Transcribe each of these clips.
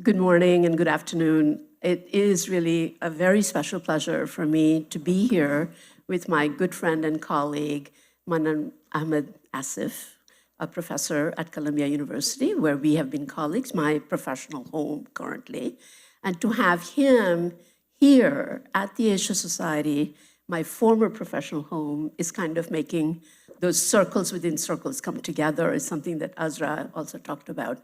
Good morning and good afternoon. It is really a very special pleasure for me to be here with my good friend and colleague, Manan Ahmed Asif, a professor at Columbia University, where we have been colleagues, my professional home currently. And to have him here at the Asia Society, my former professional home, is kind of making those circles within circles come together, is something that Azra also talked about,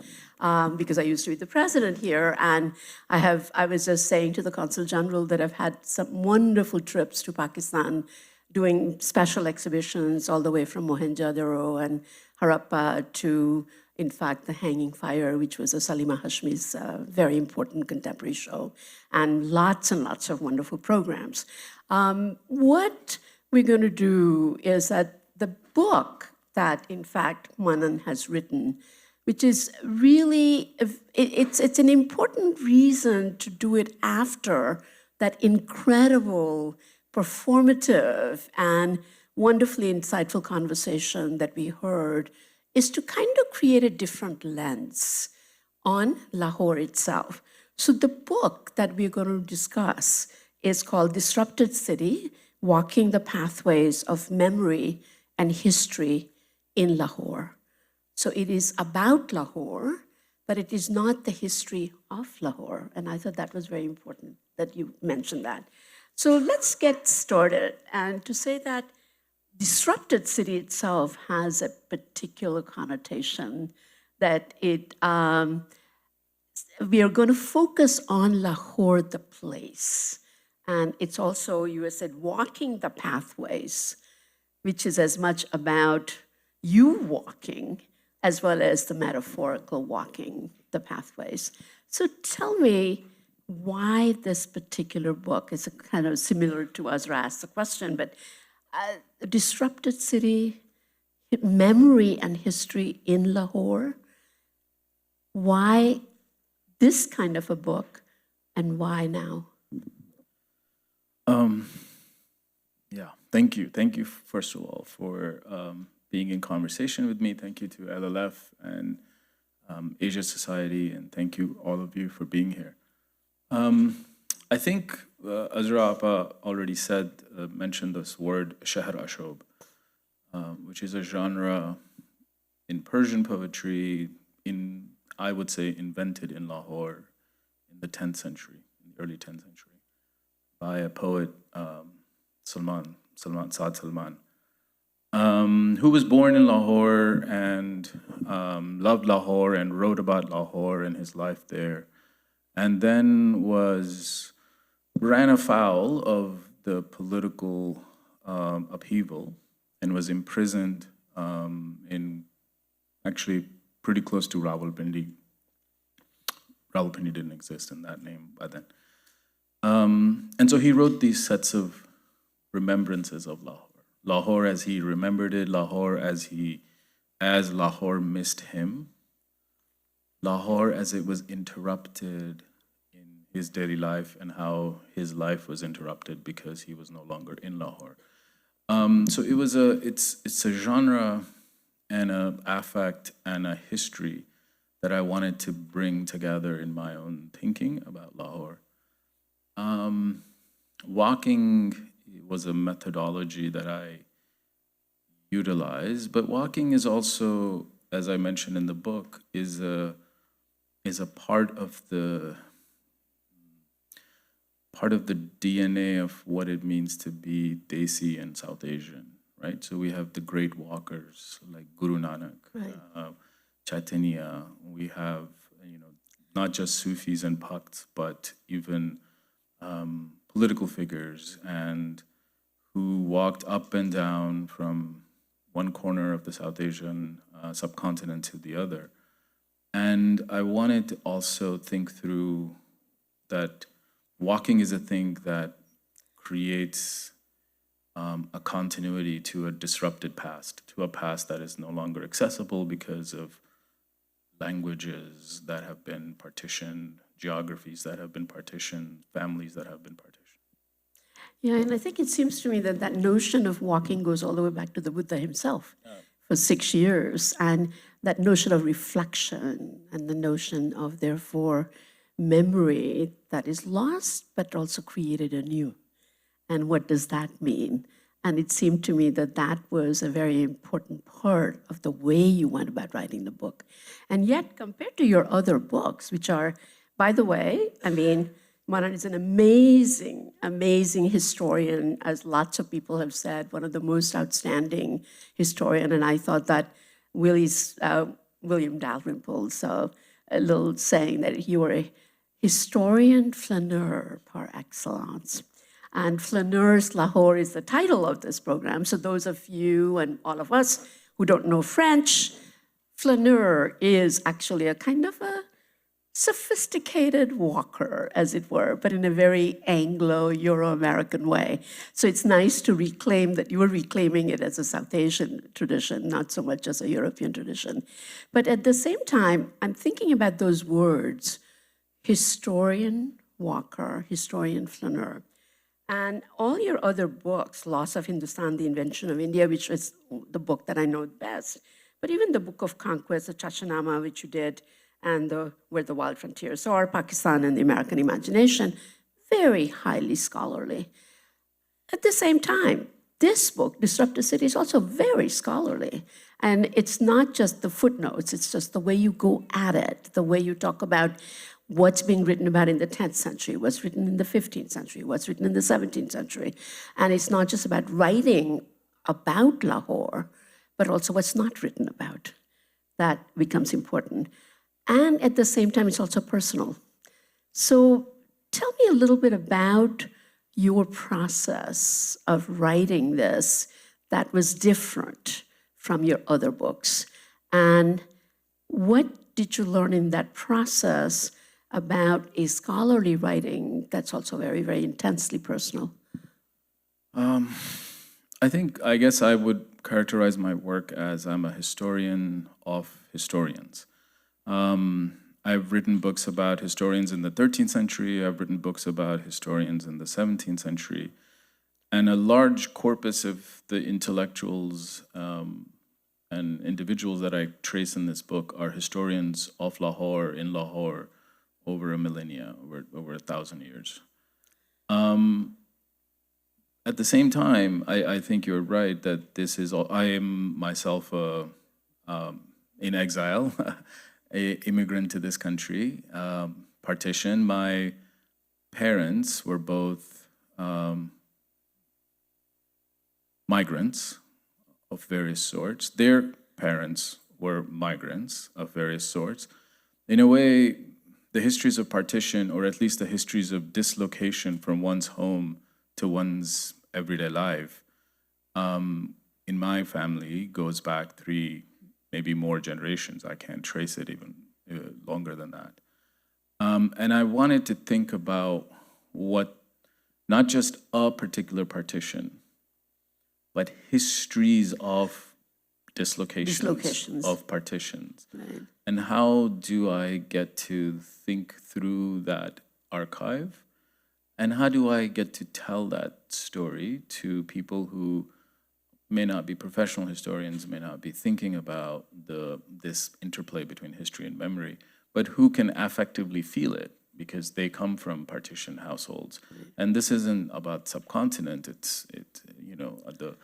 because I used to be the president here, and I was just saying to the Consul General that I've had some wonderful trips to Pakistan, doing special exhibitions all the way from Mohenjo-daro and Harappa to, in fact, the Hanging Fire, which was a Salima Hashmi's very important contemporary show, and lots of wonderful programs. What we're going to do is that the book that, in fact, Manan has written, which is really, it's an important reason to do it after that incredible, performative, and wonderfully insightful conversation that we heard, is to kind of create a different lens on Lahore itself. So the book that we're going to discuss is called Disrupted City, Walking the Pathways of Memory and History in Lahore. So it is about Lahore, but it is not the history of Lahore. And I thought that was very important that you mentioned that. So let's get started. And to say that Disrupted City itself has a particular connotation that we are going to focus on Lahore, the place. And it's also, you said, walking the pathways, which is as much about you walking as well as the metaphorical walking the pathways. So tell me why this particular book is kind of similar to Azra asked the question, but Disrupted City, Memory and History in Lahore. Why this kind of a book and why now? Yeah, thank you. Thank you, first of all, for being in conversation with me. Thank you to LLF and Asia Society, and thank you, all of you, for being here. I think Azra Appa already mentioned this word, Shahr Ashob, which is a genre in Persian poetry, I would say, invented in Lahore in the 10th century, in the early 10th century, by a poet, Saad Salman, who was born in Lahore and loved Lahore and wrote about Lahore and his life there, and then ran afoul of the political upheaval and was imprisoned in actually pretty close to Rawalpindi. Rawalpindi didn't exist in that name by then. And so he wrote these sets of remembrances of Lahore. Lahore as he remembered it, Lahore as Lahore missed him, Lahore as it was interrupted in his daily life and how his life was interrupted because he was no longer in Lahore. So it's a genre and an affect and a history that I wanted to bring together in my own thinking about Lahore. Walking was a methodology that I utilized, but walking is also, as I mentioned in the book, is a part of the DNA of what it means to be Desi and South Asian, right? So we have the great walkers like Guru Nanak, right. Chaitanya. We have, not just Sufis and Bhakts, but even political figures, and who walked up and down from one corner of the South Asian subcontinent to the other. And I wanted to also think through that walking is a thing that creates a continuity to a disrupted past, to a past that is no longer accessible because of languages that have been partitioned, geographies that have been partitioned, families that have been partitioned. Yeah, and I think it seems to me that that notion of walking goes all the way back to the Buddha himself for 6 years, and that notion of reflection and the notion of, therefore, memory that is lost, but also created anew. And what does that mean? And it seemed to me that that was a very important part of the way you went about writing the book. And yet, compared to your other books, which are, by the way, I mean, Manan is an amazing, amazing historian, as lots of people have said, one of the most outstanding historian. And I thought that William Dalrymple's a little saying that you were a historian flaneur par excellence. And Flaneur's Lahore is the title of this program. So those of you and all of us who don't know French, flaneur is actually a kind of a sophisticated walker, as it were, but in a very Anglo-Euro-American way. So it's nice to reclaim that you were reclaiming it as a South Asian tradition, not so much as a European tradition. But at the same time, I'm thinking about those words, historian walker, historian flaneur. And all your other books, Loss of Hindustan, The Invention of India, which was the book that I know best, but even the Book of Conquest, the Chachanama, which you did, and Where the Wild Frontiers Are, Pakistan and the American Imagination, very highly scholarly. At the same time, this book, Disrupt the City, is also very scholarly. And it's not just the footnotes, it's just the way you go at it, the way you talk about what's being written about in the 10th century, what's written in the 15th century, what's written in the 17th century. And it's not just about writing about Lahore, but also what's not written about. That becomes important. And at the same time, it's also personal. So tell me a little bit about your process of writing this that was different from your other books. And what did you learn in that process about a scholarly writing that's also very, very intensely personal? I guess I would characterize my work as I'm a historian of historians. I've written books about historians in the 13th century. I've written books about historians in the 17th century. And a large corpus of the intellectuals and individuals that I trace in this book are historians of Lahore, in Lahore, over a millennia, over 1,000 years. At the same time, I think you're right that this is, I am myself in exile, an immigrant to this country, partition. My parents were both migrants of various sorts. Their parents were migrants of various sorts. In a way, the histories of partition, or at least the histories of dislocation from one's home to one's everyday life, in my family goes back 3, maybe more generations. I can't trace it even longer than that. And I wanted to think about what, not just a particular partition, but histories of dislocations. Of partitions. Right. And how do I get to think through that archive? And how do I get to tell that story to people who may not be professional historians, may not be thinking about this interplay between history and memory, but who can affectively feel it because they come from partition households. And this isn't about subcontinent, it's the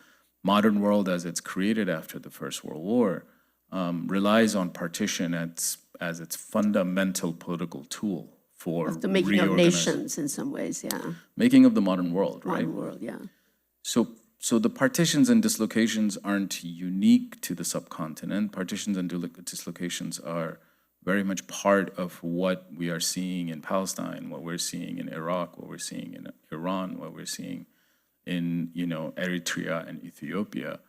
modern world as it's created after the First World War relies on partition as its fundamental political tool for the making of nations in some ways, yeah. Making of the modern world, right? Modern world, yeah. So the partitions and dislocations aren't unique to the subcontinent. Partitions and dislocations are very much part of what we are seeing in Palestine, what we're seeing in Iraq, what we're seeing in Iran, what we're seeing in Eritrea and Ethiopia.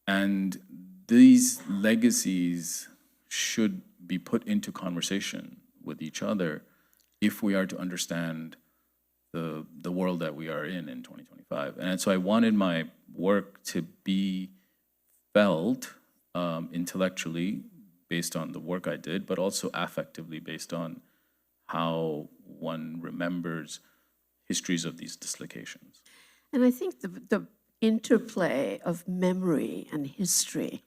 And these legacies should be put into conversation with each other if we are to understand the world that we are in 2025. And so I wanted my work to be felt intellectually based on the work I did, but also affectively based on how one remembers histories of these dislocations. And I think the interplay of memory and history,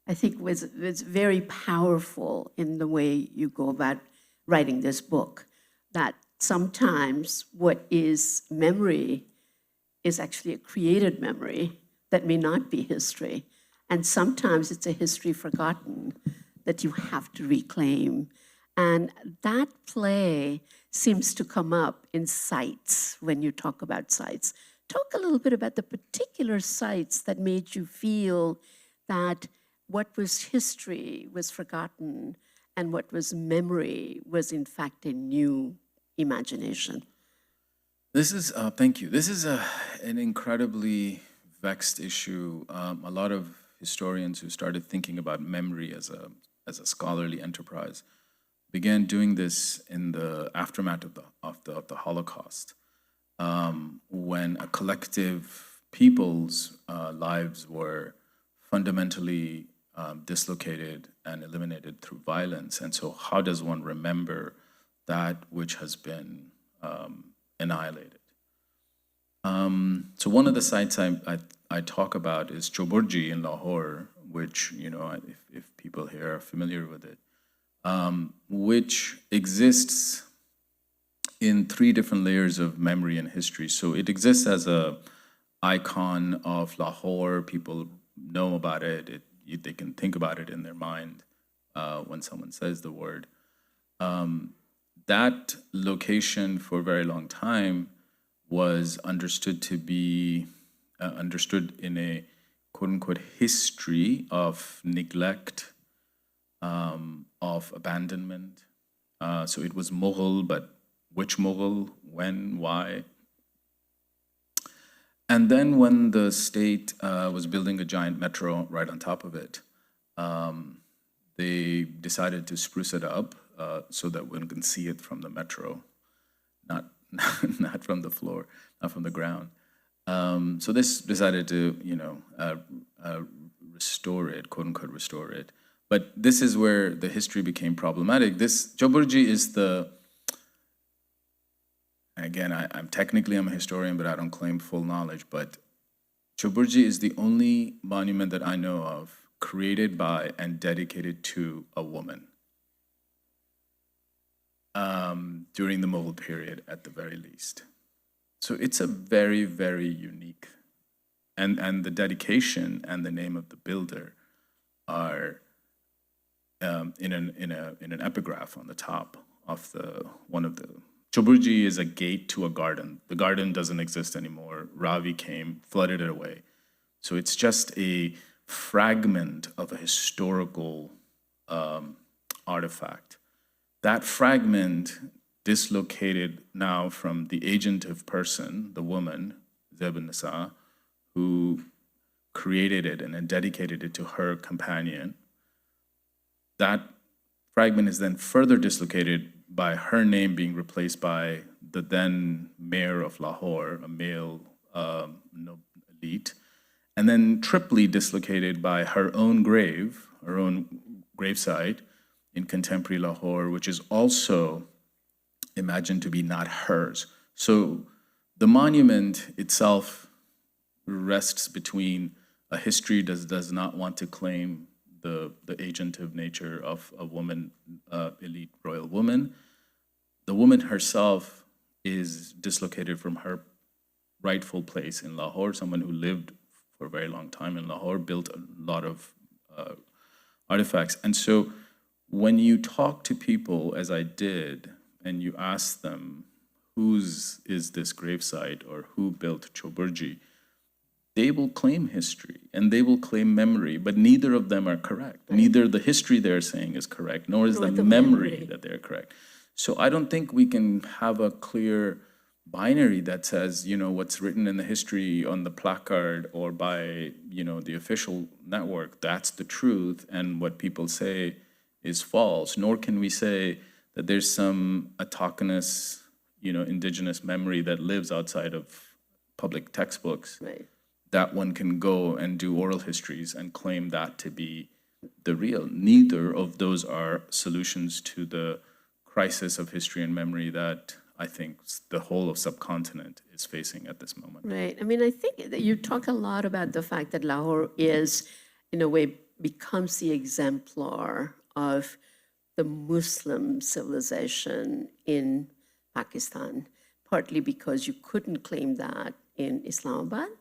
I think was very powerful in the way you go about writing this book. that sometimes what is memory is actually a created memory that may not be history. And sometimes it's a history forgotten that you have to reclaim. And that play seems to come up in sites when you talk about sites. Talk a little bit about the particular sites that made you feel that what was history was forgotten and what was memory was in fact a new imagination. This is, thank you. This is an incredibly vexed issue. A lot of historians who started thinking about memory as a scholarly enterprise began doing this in the aftermath of the Holocaust, when a collective people's lives were fundamentally dislocated and eliminated through violence. And so how does one remember that which has been annihilated? So one of the sites I talk about is Choburji in Lahore, which, if people here are familiar with it, which exists in 3 different layers of memory and history. So it exists as a icon of Lahore. People know about it. They can think about it in their mind when someone says the word. That location for a very long time was understood to be understood in a quote-unquote history of neglect, of abandonment. So it was Mughal, but which Mughal, when, why? And then when the state was building a giant metro right on top of it, they decided to spruce it up so that one can see it from the metro, not from the floor, not from the ground. So this decided to, restore it, quote unquote, restore it. But this is where the history became problematic. This Choburji is again, I'm a historian, but I don't claim full knowledge. But Choburji is the only monument that I know of created by and dedicated to a woman during the Mughal period, at the very least. So it's a very, very unique, and the dedication and the name of the builder are in an epigraph on the top of one of the. Choburji is a gate to a garden. The garden doesn't exist anymore. Ravi came, flooded it away. So it's just a fragment of a historical artifact. That fragment dislocated now from the agentive person, the woman, Zeb Nisa, who created it and then dedicated it to her companion. That fragment is then further dislocated by her name being replaced by the then mayor of Lahore, a male elite, and then triply dislocated by her own grave, her own gravesite in contemporary Lahore, which is also imagined to be not hers. So the monument itself rests between a history that does not want to claim the agentive nature of a woman, elite royal woman. The woman herself is dislocated from her rightful place in Lahore, someone who lived for a very long time in Lahore, built a lot of artifacts. And so when you talk to people, as I did, and you ask them, whose is this gravesite or who built Choburji, they will claim history and they will claim memory, but neither of them are correct. Right. Neither the history they're saying is correct, nor is the memory that they're correct. So I don't think we can have a clear binary that says, what's written in the history on the placard or by, the official network, that's the truth, and what people say is false. Nor can we say that there's some autochthonous, indigenous memory that lives outside of public textbooks. Right. That one can go and do oral histories and claim that to be the real. Neither of those are solutions to the crisis of history and memory that I think the whole of subcontinent is facing at this moment. Right. I mean, I think that you talk a lot about the fact that Lahore is, in a way, becomes the exemplar of the Muslim civilization in Pakistan, partly because you couldn't claim that in Islamabad.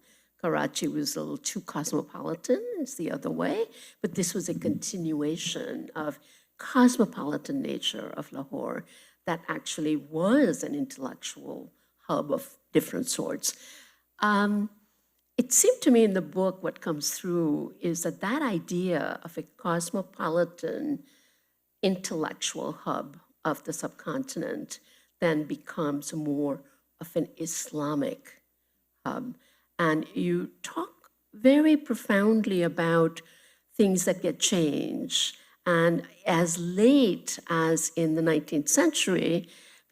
Karachi was a little too cosmopolitan, it's the other way, but this was a continuation of cosmopolitan nature of Lahore that actually was an intellectual hub of different sorts. It seemed to me in the book what comes through is that that idea of a cosmopolitan intellectual hub of the subcontinent then becomes more of an Islamic hub. And you talk very profoundly about things that get changed. And as late as in the 19th century,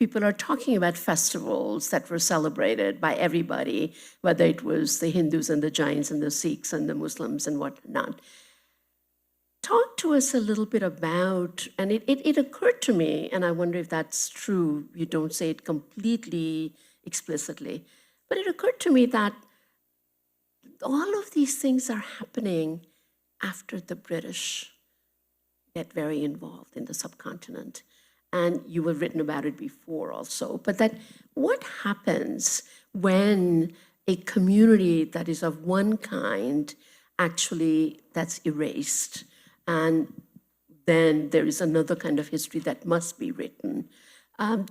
people are talking about festivals that were celebrated by everybody, whether it was the Hindus and the Jains and the Sikhs and the Muslims and whatnot. Talk to us a little bit about, and it occurred to me, and I wonder if that's true, you don't say it completely explicitly, but it occurred to me that all of these things are happening after the British get very involved in the subcontinent. And you have written about it before also, but that what happens when a community that is of one kind actually that's erased, and then there is another kind of history that must be written.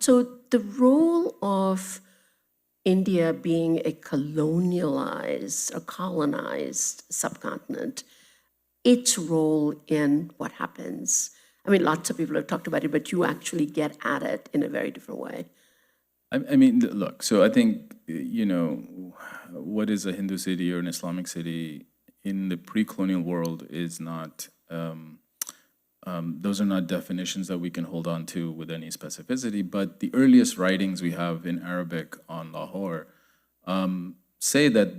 So the role of India being a colonialized or colonized subcontinent, its role in what happens. I mean, lots of people have talked about it, but you actually get at it in a very different way. I mean, look, so I think, what is a Hindu city or an Islamic city in the pre-colonial world is not, those are not definitions that we can hold on to with any specificity, but the earliest writings we have in Arabic on Lahore say that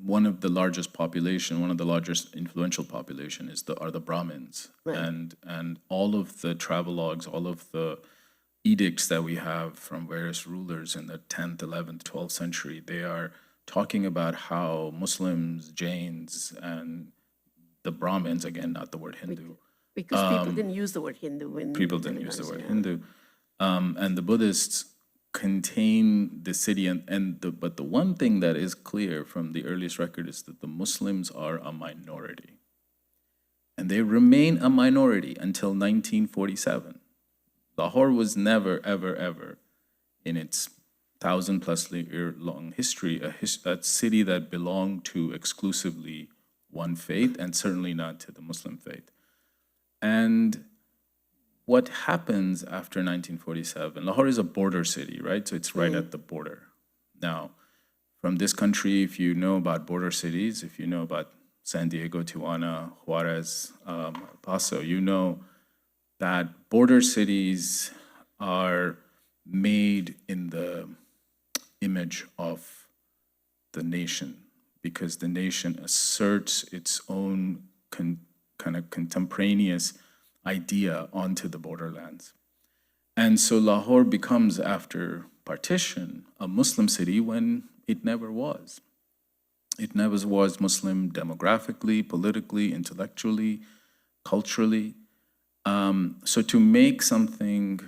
one of the largest population, one of the largest influential population are the Brahmins. Right. And all of the travelogues, all of the edicts that we have from various rulers in the 10th, 11th, 12th century, they are talking about how Muslims, Jains, and the Brahmins, again, not the word Hindu. Because people didn't use the word Hindu. People didn't use the word Hindu. And the Buddhists contain the city, but the one thing that is clear from the earliest record is that the Muslims are a minority. And they remain a minority until 1947. Lahore was never, ever, ever, in its 1,000+ year long history, a city that belonged to exclusively one faith, and certainly not to the Muslim faith. And what happens after 1947, Lahore is a border city, right? So it's right at the border. Now, from this country, if you know about border cities, if you know about San Diego, Tijuana, Juarez, El Paso, you know that border cities are made in the image of the nation, because the nation asserts its own kind of contemporaneous idea onto the borderlands. And so Lahore becomes, after partition, a Muslim city when it never was. It never was Muslim demographically, politically, intellectually, culturally. So to make something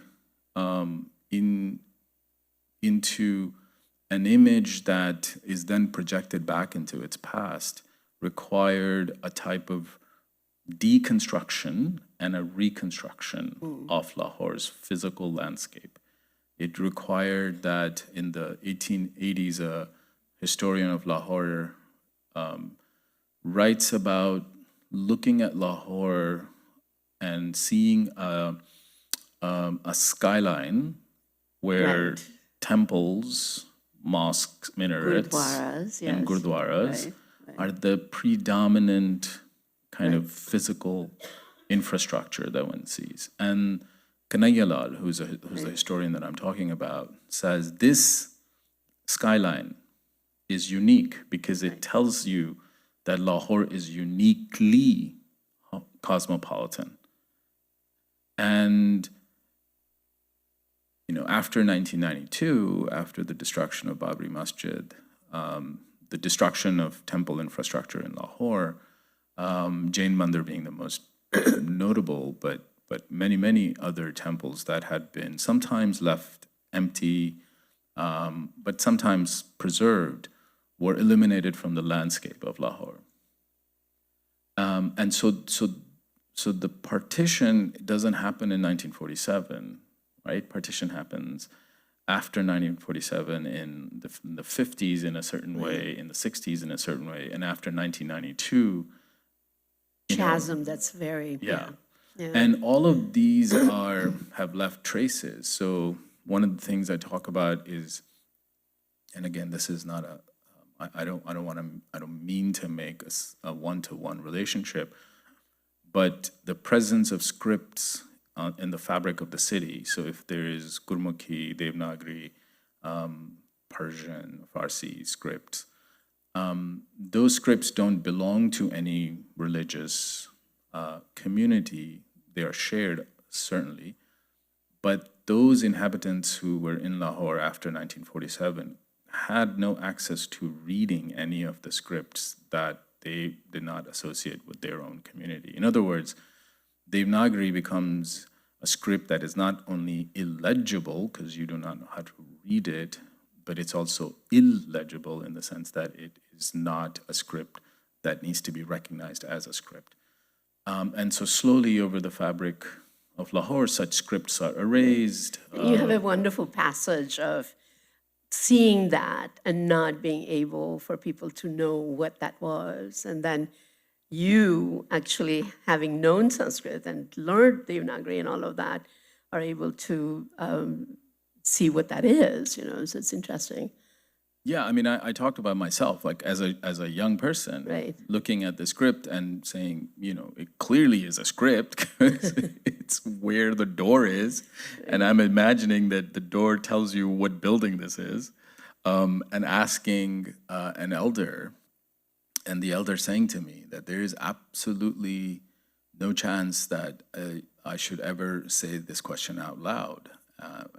into an image that is then projected back into its past required a type of deconstruction and a reconstruction of Lahore's physical landscape. It required that in the 1880s, a historian of Lahore writes about looking at Lahore and seeing a skyline where temples, mosques, minarets, and gurdwaras are the predominant kind of physical infrastructure that one sees. And Kanayalal, who's the historian that I'm talking about, says this skyline is unique because it tells you that Lahore is uniquely cosmopolitan. And after 1992, after the destruction of Babri Masjid, the destruction of temple infrastructure in Lahore, Jain Mandir being the most notable, but many, many other temples that had been sometimes left empty, but sometimes preserved, were eliminated from the landscape of Lahore. And so the partition doesn't happen in 1947, right? Partition happens after 1947 in the 50s in a certain way, in the 60s in a certain way, and after 1992. Chasm, that's very, Yeah. yeah. And all of these have left traces. So one of the things I talk about is, and again, this is not I don't mean to make a one-to-one relationship, but the presence of scripts in the fabric of the city. So if there is Gurmukhi, Devanagari, Persian, Farsi scripts, those scripts don't belong to any religious community. They are shared, certainly, but those inhabitants who were in Lahore after 1947 had no access to reading any of the scripts that they did not associate with their own community. In other words, Devanagari becomes a script that is not only illegible, because you do not know how to read it, but it's also illegible in the sense that it is not a script that needs to be recognized as a script. And so slowly over the fabric of Lahore, such scripts are erased. You have a wonderful passage of seeing that and not being able for people to know what that was. And then you actually, having known Sanskrit and learned Devanagari and all of that, are able to see what that is, so it's interesting. Yeah, I mean, I talked about myself, like as a young person, Right. looking at the script and saying, it clearly is a script because it's where the door is, and I'm imagining that the door tells you what building this is, and asking an elder, and the elder saying to me that there is absolutely no chance that I should ever say this question out loud,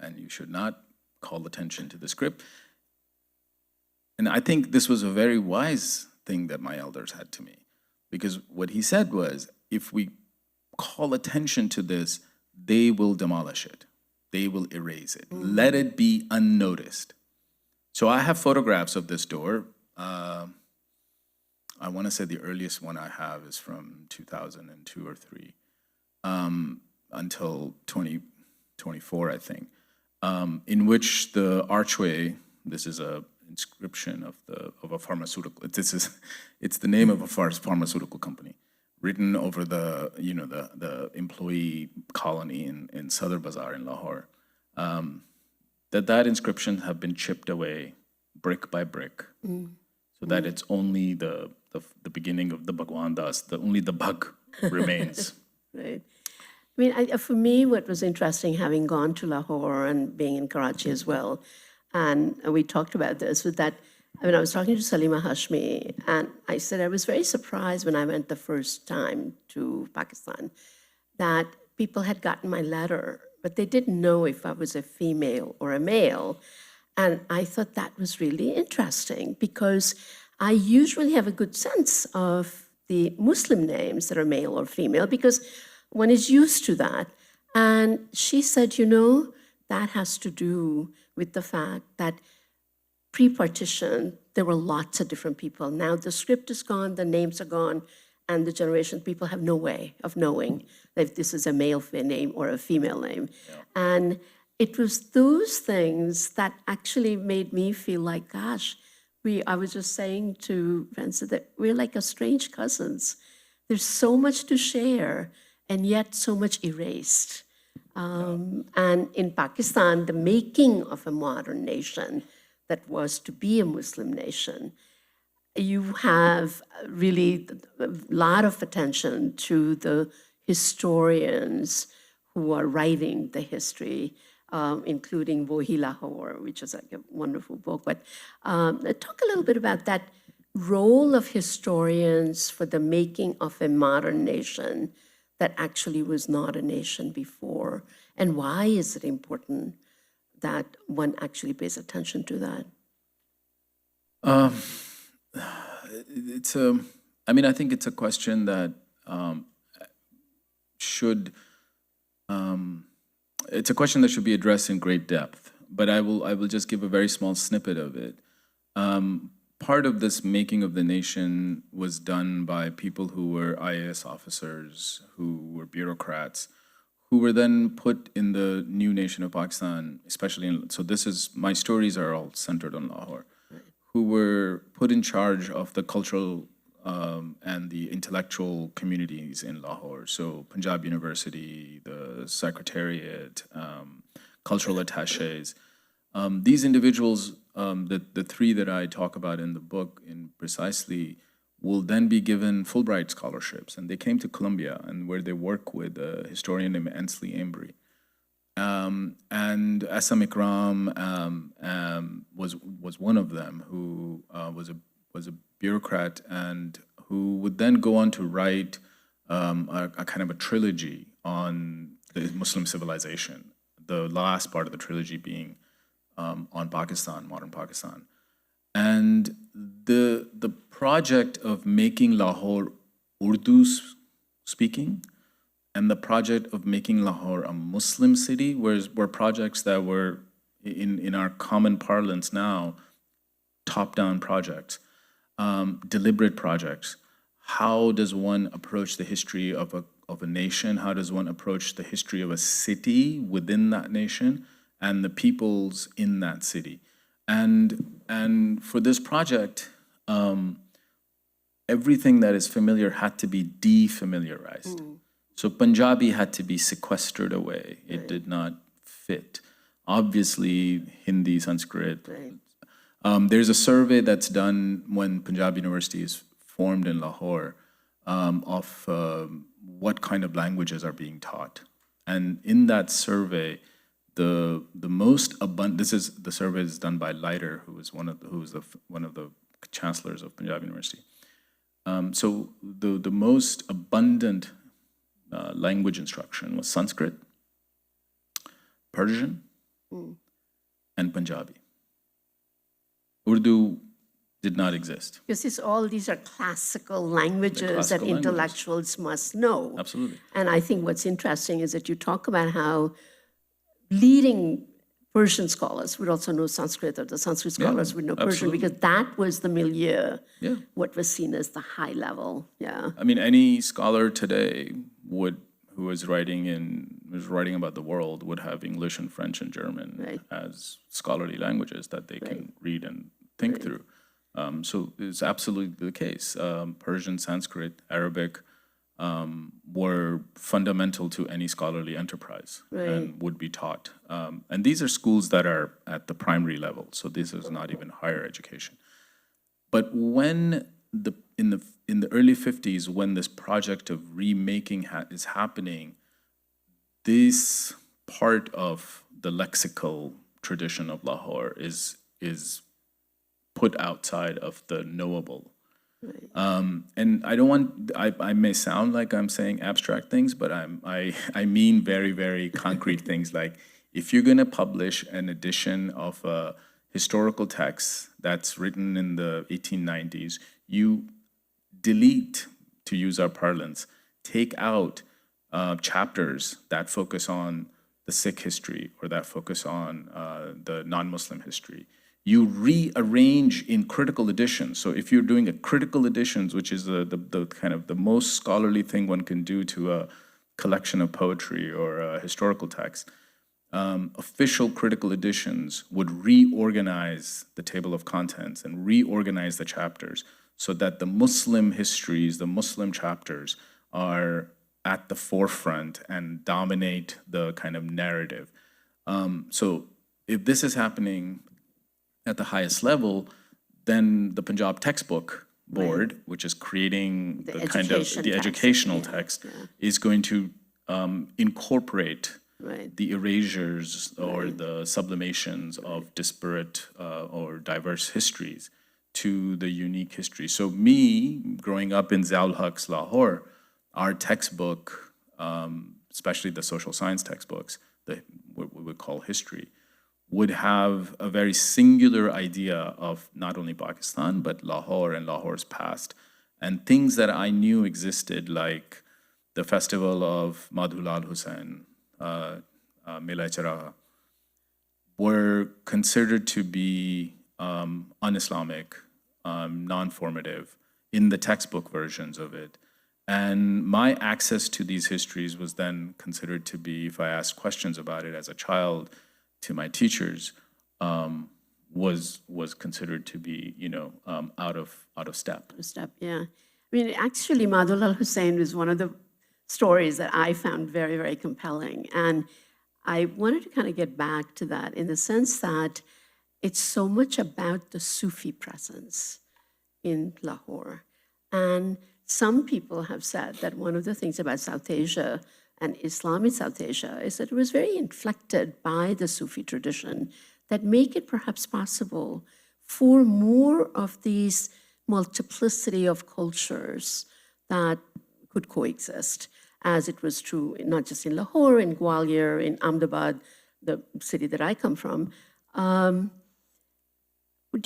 and you should not call attention to the script. And I think this was a very wise thing that my elders had to me, because what he said was, if we call attention to this, they will demolish it. They will erase it. Let it be unnoticed. So I have photographs of this door. I want to say the earliest one I have is from 2002 or 3 until 2024, I think, in which the archway, this is a inscription of a pharmaceutical. It's the name of a pharmaceutical company, written over the employee colony in Sadr Bazaar in Lahore. That inscription have been chipped away brick by brick, so that it's only the beginning of the Bhagwan Das, only the Bhag remains. Right. I mean, for me, what was interesting, having gone to Lahore and being in Karachi as well, and we talked about this, was that I was talking to Salima Hashmi, and I said I was very surprised when I went the first time to Pakistan that people had gotten my letter, but they didn't know if I was a female or a male. And I thought that was really interesting, because I usually have a good sense of the Muslim names that are male or female, because one is used to that. And she said, that has to do with the fact that pre-partition, there were lots of different people. Now the script is gone, the names are gone, and the generation of people have no way of knowing if this is a male name or a female name. Yeah. And it was those things that actually made me feel like, gosh, I was just saying to friends that we're like a strange cousins. There's so much to share, and yet so much erased. And in Pakistan, the making of a modern nation that was to be a Muslim nation, you have really a lot of attention to the historians who are writing the history, including Wohi Lahore, which is like a wonderful book. But talk a little bit about that role of historians for the making of a modern nation that actually was not a nation before, and why is it important that one actually pays attention to that? I think it's a question that should be addressed in great depth, but I will just give a very small snippet of it. Part of this making of the nation was done by people who were IAS officers, who were bureaucrats, who were then put in the new nation of Pakistan, especially so this is, my stories are all centered on Lahore, who were put in charge of the cultural and the intellectual communities in Lahore. So Punjab University, the Secretariat, cultural attaches. These individuals, the three that I talk about in the book in precisely, will then be given Fulbright scholarships. And they came to Columbia, and where they work with a historian named Ansley Embry. And Assam Ikram was one of them, who was a bureaucrat and who would then go on to write a kind of a trilogy on the Muslim civilization. The last part of the trilogy being on Pakistan, modern Pakistan. And the project of making Lahore Urdu speaking and the project of making Lahore a Muslim city were projects that were, in our common parlance now, top-down projects, deliberate projects. How does one approach the history of a nation? How does one approach the history of a city within that nation and the peoples in that city? And for this project, everything that is familiar had to be defamiliarized. So Punjabi had to be sequestered away. It did not fit. Obviously, Hindi, Sanskrit. There's a survey that's done when Punjab University is formed in Lahore of what kind of languages are being taught. And in that survey, the most abundant, the survey is done by Leiter, who is one of the chancellors of Punjab University. So the most abundant language instruction was Sanskrit, Persian, and Punjabi. Urdu did not exist. Because all these are classical languages that intellectuals must know. Absolutely. And I think what's interesting is that you talk about how leading Persian scholars would also know Sanskrit, or the Sanskrit scholars would know Persian, because that was the milieu, what was seen as the high level. Yeah. I mean, any scholar today who is writing about the world would have English and French and German as scholarly languages that they can read and think through. So it's absolutely the case. Persian, Sanskrit, Arabic were fundamental to any scholarly enterprise and would be taught. And these are schools that are at the primary level, so this is not even higher education. But when in the early 50s, when this project of remaking is happening, this part of the lexical tradition of Lahore is put outside of the knowable. And I don't want, I may sound like I'm saying abstract things, but I mean very, very concrete things. Like, if you're gonna publish an edition of a historical text that's written in the 1890s, you delete, to use our parlance, take out chapters that focus on the Sikh history or that focus on the non-Muslim history. You rearrange in critical editions. So if you're doing a critical editions, which is the kind of the most scholarly thing one can do to a collection of poetry or a historical text, official critical editions would reorganize the table of contents and reorganize the chapters so that the Muslim histories, the Muslim chapters are at the forefront and dominate the kind of narrative. So if this is happening at the highest level, then the Punjab Textbook Board, which is creating the kind of the educational text, is going to incorporate the erasures or the sublimations of disparate or diverse histories to the unique history. So me, growing up in Ziaul Haq's Lahore, our textbook, especially the social science textbooks, what we would call history, would have a very singular idea of not only Pakistan, but Lahore and Lahore's past. And things that I knew existed, like the festival of Madhulal Hussain, Mela Charaha, were considered to be un-Islamic, non-formative in the textbook versions of it. And my access to these histories was then considered to be, if I asked questions about it as a child to my teachers, was considered to be, out of step. Yeah. I mean, actually, Madhul al-Hussein was one of the stories that I found very, very compelling. And I wanted to kind of get back to that in the sense that it's so much about the Sufi presence in Lahore. And some people have said that one of the things about South Asia and Islam in South Asia is that it was very inflected by the Sufi tradition that make it perhaps possible for more of these multiplicity of cultures that could coexist, as it was true not just in Lahore, in Gwalior, in Ahmedabad, the city that I come from.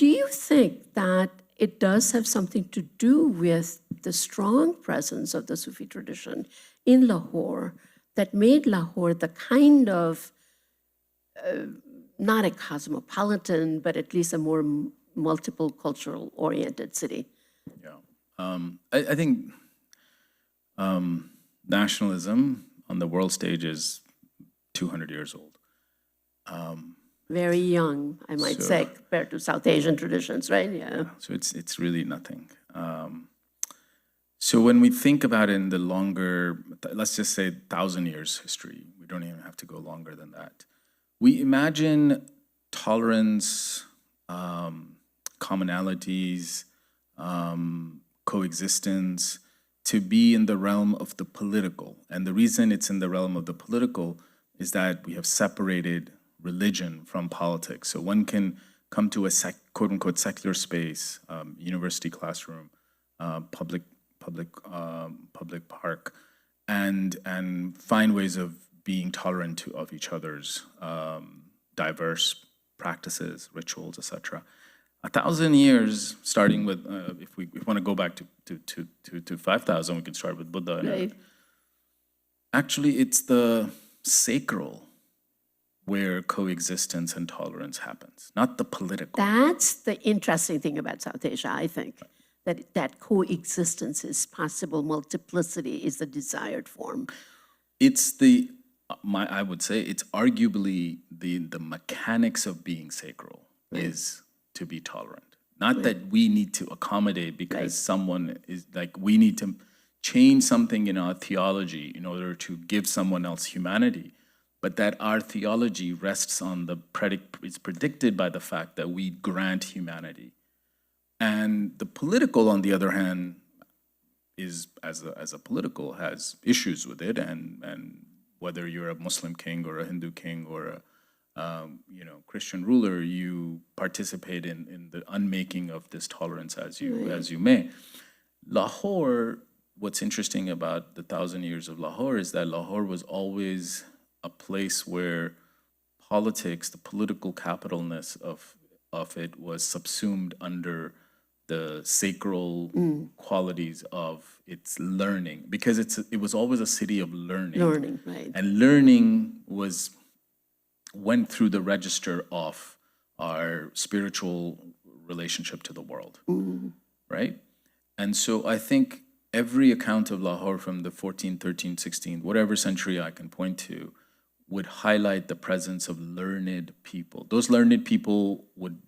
Do you think that it does have something to do with the strong presence of the Sufi tradition in Lahore that made Lahore the kind of, not a cosmopolitan, but at least a more multiple cultural oriented city? Yeah. I think nationalism on the world stage is 200 years old. Very young, I might say, compared to South Asian traditions, right? Yeah. So it's really nothing. So when we think about it in the longer, let's just say 1,000 years history, we don't even have to go longer than that. We imagine tolerance, commonalities, coexistence to be in the realm of the political. And the reason it's in the realm of the political is that we have separated religion from politics. So one can come to a quote unquote secular space, university classroom, public park, and find ways of being tolerant of each other's diverse practices, rituals, etc. 1,000 years, starting with, if we want to go back to 5,000, we can start with Buddha. Right. Actually, it's the sacral where coexistence and tolerance happens, not the political. That's the interesting thing about South Asia, I think, that coexistence is possible, multiplicity is the desired form. It's I would say it's arguably the mechanics of being sacral is to be tolerant. Not that we need to accommodate because someone is like, we need to change something in our theology in order to give someone else humanity. But that our theology rests on it's predicted by the fact that we grant humanity. And the political, on the other hand, is as a political has issues with it, and whether you're a Muslim king or a Hindu king or a Christian ruler, you participate in the unmaking of this tolerance as you may. Lahore, what's interesting about the 1,000 years of Lahore is that Lahore was always a place where politics, the political capitalness of it was subsumed under the sacral qualities of its learning, because it was always a city of learning. Learning, right. And learning went through the register of our spiritual relationship to the world, right? And so I think every account of Lahore from the 14th, 13th, 16th, whatever century I can point to, would highlight the presence of learned people. Those learned people would,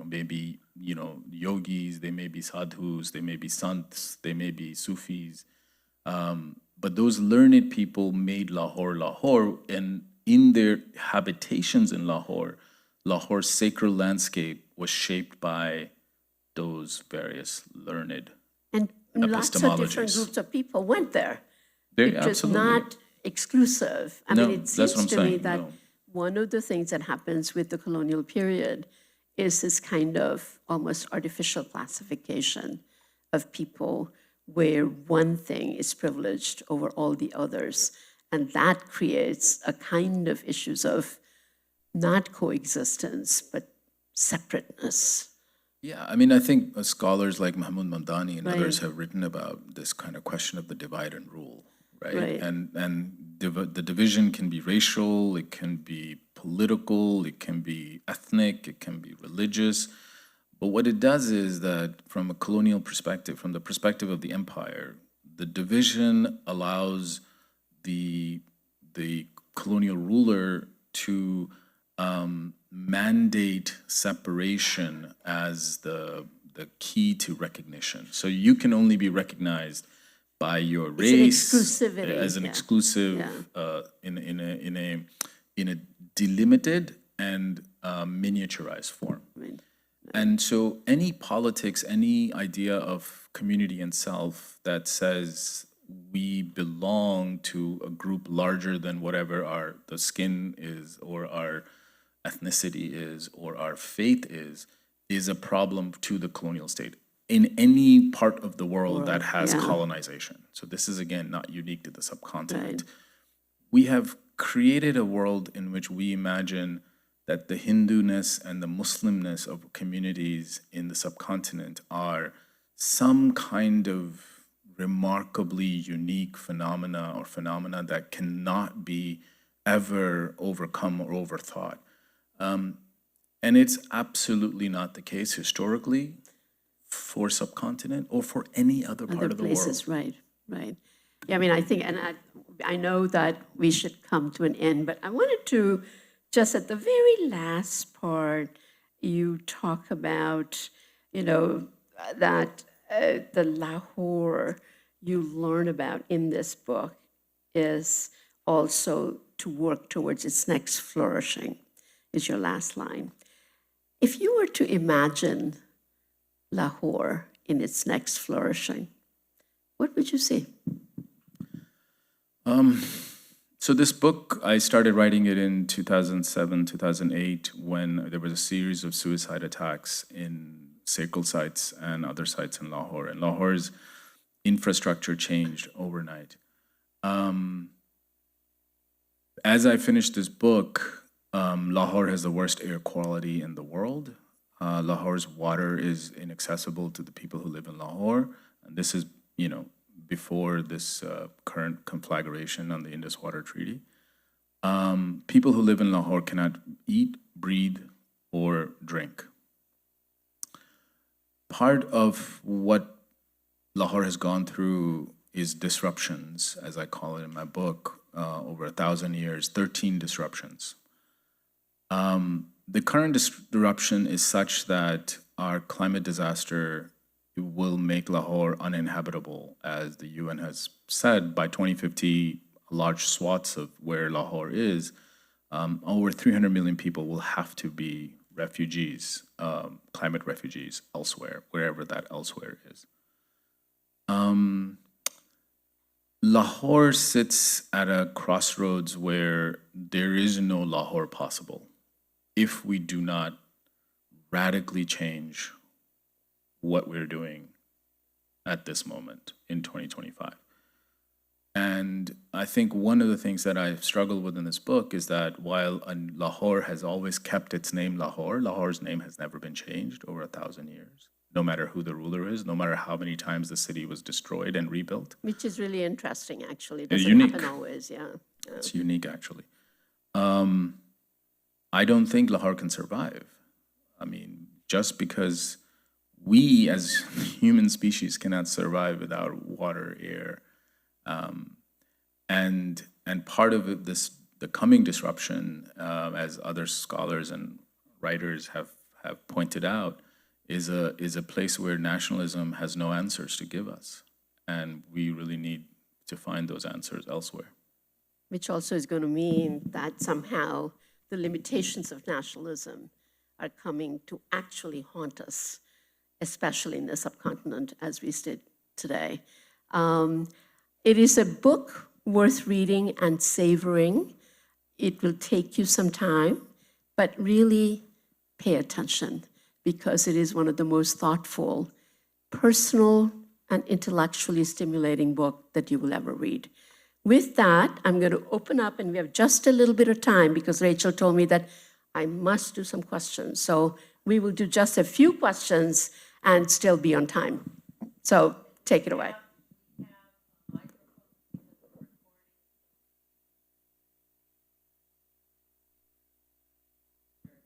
maybe, yogis, they may be sadhus, they may be sants, they may be Sufis. But those learned people made Lahore, and in their habitations in Lahore's sacred landscape was shaped by those various learned And lots of different groups of people went there. It was not exclusive. I mean, it seems to me that one of the things that happens with the colonial period is this kind of almost artificial classification of people where one thing is privileged over all the others. And that creates a kind of issues of not coexistence, but separateness. Yeah, I mean, I think scholars like Mahmoud Mamdani and others have written about this kind of question of the divide and rule, right? And the division can be racial, it can be political, it can be ethnic, it can be religious. But what it does is that from a colonial perspective, from the perspective of the empire, the division allows the colonial ruler to mandate separation as the key to recognition. So you can only be recognized by your race exclusivity, as an yeah. exclusive in a delimited and miniaturized form. Right. And so any politics, any idea of community and self that says we belong to a group larger than whatever the skin is or our ethnicity is or our faith is a problem to the colonial state in any part of the world that has colonization. So this is, again, not unique to the subcontinent. Right. We have created a world in which we imagine that the Hindu-ness and the Muslimness of communities in the subcontinent are some kind of remarkably unique phenomena that cannot be ever overcome or overthought. And it's absolutely not the case historically for subcontinent or for any other part of the places, world. right. Yeah, I mean, I think, and I know that we should come to an end, but I wanted to, just at the very last part, you talk about, that the Lahore you learn about in this book is also to work towards its next flourishing, is your last line. If you were to imagine Lahore in its next flourishing, what would you see? So this book, I started writing it in 2007, 2008, when there was a series of suicide attacks in sacred sites and other sites in Lahore. And Lahore's infrastructure changed overnight. As I finished this book, Lahore has the worst air quality in the world. Lahore's water is inaccessible to the people who live in Lahore. And this is, before this current conflagration on the Indus Water Treaty. People who live in Lahore cannot eat, breathe, or drink. Part of what Lahore has gone through is disruptions, as I call it in my book, over 1,000 years, 13 disruptions. The current disruption is such that our climate disaster will make Lahore uninhabitable. As the UN has said, by 2050, large swaths of where Lahore is, over 300 million people will have to be refugees, climate refugees elsewhere, wherever that elsewhere is. Lahore sits at a crossroads where there is no Lahore possible if we do not radically change what we're doing at this moment in 2025. And I think one of the things that I've struggled with in this book is that while Lahore has always kept its name Lahore, Lahore's name has never been changed over 1,000 years, no matter who the ruler is, no matter how many times the city was destroyed and rebuilt. Which is really interesting, actually. It It's doesn't unique. happen always, yeah. It's unique, actually. I don't think Lahore can survive. I mean, just because we as human species cannot survive without water, air, and part of it, the coming disruption, as other scholars and writers have pointed out, is a place where nationalism has no answers to give us, and we really need to find those answers elsewhere. Which also is going to mean that somehow the limitations of nationalism are coming to actually haunt us, especially in the subcontinent, as we did today. It is a book worth reading and savoring. It will take you some time, but really pay attention, because it is one of the most thoughtful, personal, and intellectually stimulating book that you will ever read. With that, I'm going to open up, and we have just a little bit of time because Rachel told me that I must do some questions. So we will do just a few questions and still be on time. So take it away.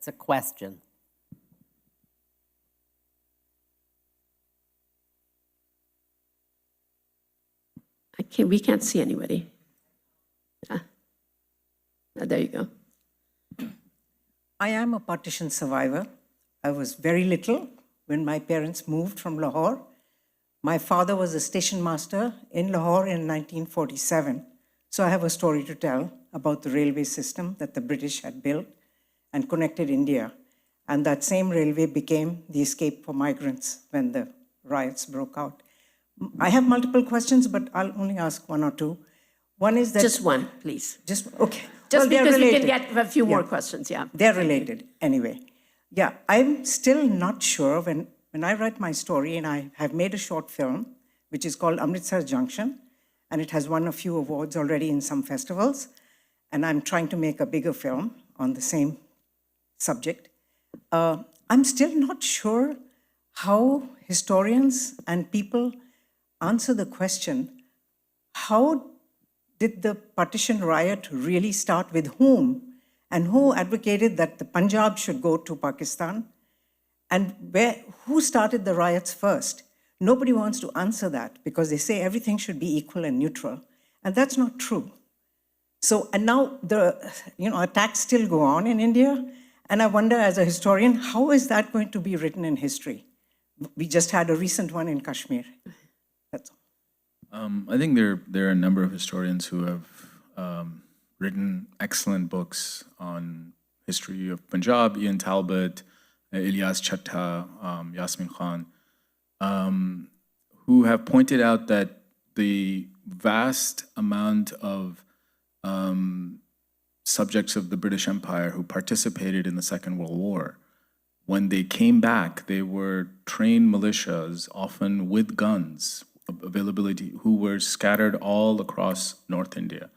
It's a question. We can't see anybody. There you go. I am a partition survivor. I was very little when my parents moved from Lahore. My father was a station master in Lahore in 1947. So I have a story to tell about the railway system that the British had built and connected India. And that same railway became the escape for migrants when the riots broke out. I have multiple questions, but I'll only ask one or two. One is that... Just one, please. Just, okay. Just Well, because we can related. get a few more Yeah. questions, yeah. They're related, anyway. Yeah, I'm still not sure when I write my story, and I have made a short film, which is called Amritsar Junction, and it has won a few awards already in some festivals, and I'm trying to make a bigger film on the same subject. I'm still not sure how historians and people answer the question, how did the partition riot really start, with whom? And who advocated that the Punjab should go to Pakistan? And who started the riots first? Nobody wants to answer that because they say everything should be equal and neutral. And that's not true. So, and now the attacks still go on in India. And I wonder, as a historian, how is that going to be written in history? We just had a recent one in Kashmir. That's all. I think there are a number of historians who have written excellent books on history of Punjab, Ian Talbot, Ilyas Chatta, Yasmin Khan, who have pointed out that the vast amount of subjects of the British Empire who participated in the Second World War, when they came back, they were trained militias, often with guns availability, who were scattered all across North India.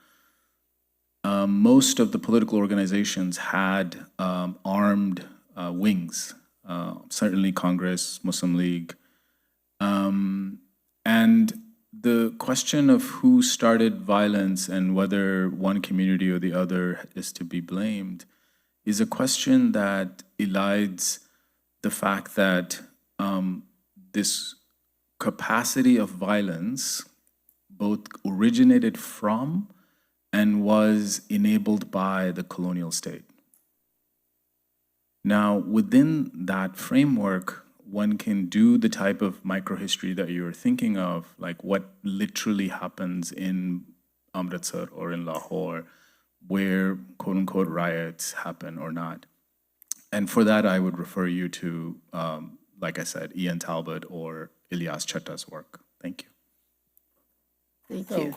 Most of the political organizations had armed wings, certainly Congress, Muslim League. And the question of who started violence and whether one community or the other is to be blamed is a question that elides the fact that this capacity of violence both originated from and was enabled by the colonial state. Now, within that framework, one can do the type of microhistory that you're thinking of, like what literally happens in Amritsar or in Lahore, where quote-unquote riots happen or not. And for that, I would refer you to, like I said, Ian Talbot or Ilyas Chatta's work. Thank you. Thank So, you.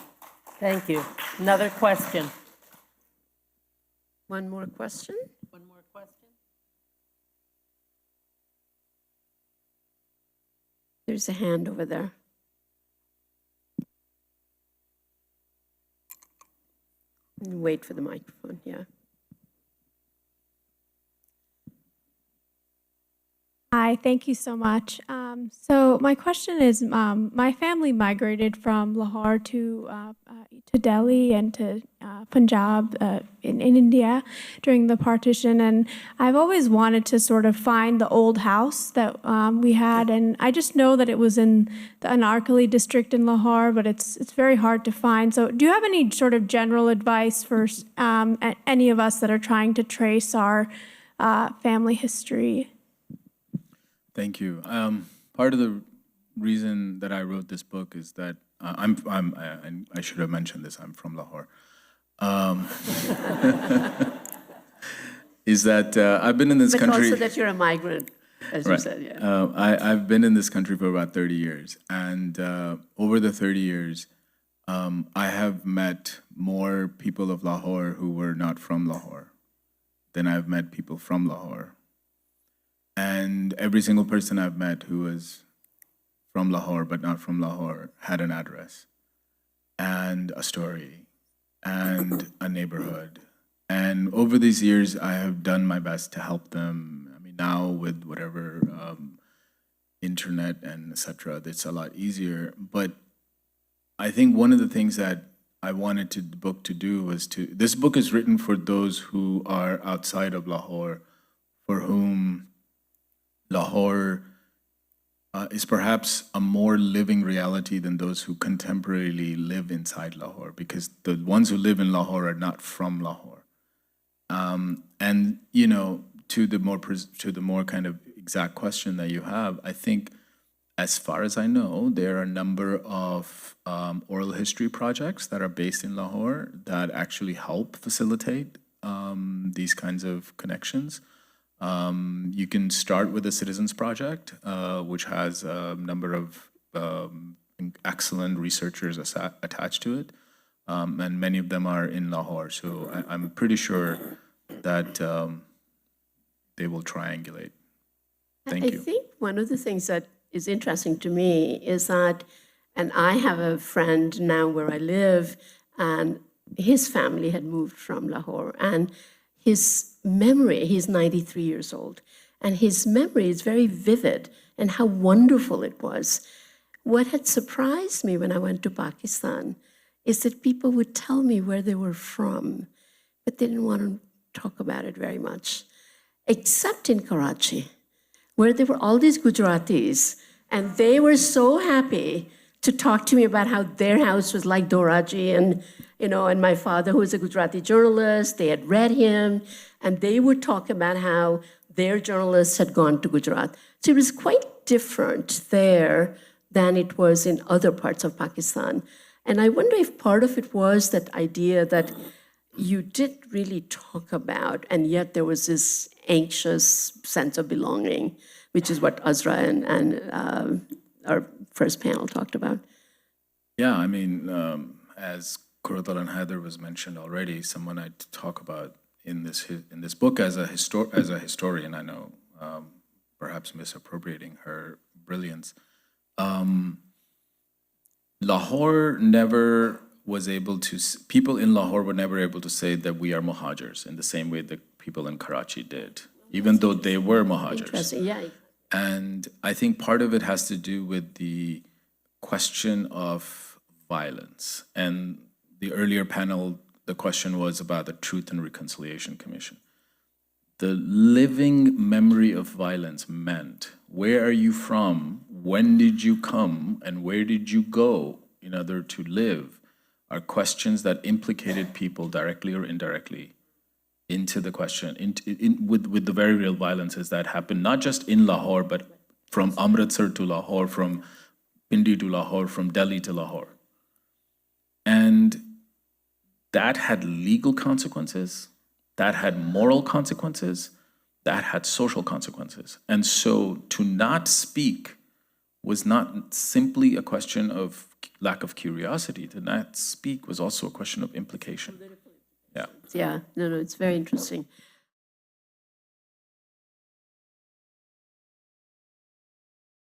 thank you. Another question. One more question? One more question. There's a hand over there. And wait for the microphone, yeah. Hi, thank you so much. So my question is, my family migrated from Lahore to Delhi and to Punjab in India during the partition, and I've always wanted to sort of find the old house that we had, and I just know that it was in the Anarkali district in Lahore, but it's very hard to find. So do you have any sort of general advice for any of us that are trying to trace our family history? Thank you. Part of the reason that I wrote this book is that and I should have mentioned this, I'm from Lahore. Is that I've been in this But country. also that you're a migrant, as you said, yeah. I've been in this country for about 30 years. And over the 30 years, I have met more people of Lahore who were not from Lahore than I've met people from Lahore. And every single person I've met who was from Lahore but not from Lahore had an address and a story and a neighborhood. And over these years, I have done my best to help them. I mean, now with whatever internet and et cetera, it's a lot easier. But I think one of the things that I wanted the book to do was this book is written for those who are outside of Lahore for whom Lahore is perhaps a more living reality than those who contemporarily live inside Lahore, because the ones who live in Lahore are not from Lahore. And you know, to the more kind of exact question that you have, I think, as far as I know, there are a number of oral history projects that are based in Lahore that actually help facilitate these kinds of connections. You can start with the Citizens Project, which has a number of excellent researchers attached to it, and many of them are in Lahore. So I'm pretty sure that they will triangulate. Thank you. I think one of the things that is interesting to me is that, and I have a friend now where I live, and his family had moved from Lahore, and his memory, he's 93 years old, and his memory is very vivid, and how wonderful it was. What had surprised me when I went to Pakistan is that people would tell me where they were from, but they didn't want to talk about it very much, except in Karachi, where there were all these Gujaratis, and they were so happy to talk to me about how their house was like Doraji, and you know, and my father, who was a Gujarati journalist, they had read him, and they would talk about how their journalists had gone to Gujarat. So it was quite different there than it was in other parts of Pakistan. And I wonder if part of it was that idea that you didn't really talk about, and yet there was this anxious sense of belonging, which is what Azra and our first panel talked about. Yeah, I mean, as Kuratal and Heather was mentioned already, someone I talk about in this book as a historian. I know, perhaps misappropriating her brilliance. Lahore never was able to. People in Lahore were never able to say that we are Muhajirs in the same way that people in Karachi did, even though they were Muhajirs. Interesting, yeah. And I think part of it has to do with the question of violence. And the earlier panel, the question was about the Truth and Reconciliation Commission. The living memory of violence meant, where are you from, when did you come, and where did you go in order to live, are questions that implicated people directly or indirectly into the question, with the very real violences that happened, not just in Lahore, but from Amritsar to Lahore, from Pindi to Lahore, from Delhi to Lahore. And that had legal consequences, that had moral consequences, that had social consequences. And so to not speak was not simply a question of lack of curiosity. To not speak was also a question of implication. Yeah. Yeah, no, it's very interesting.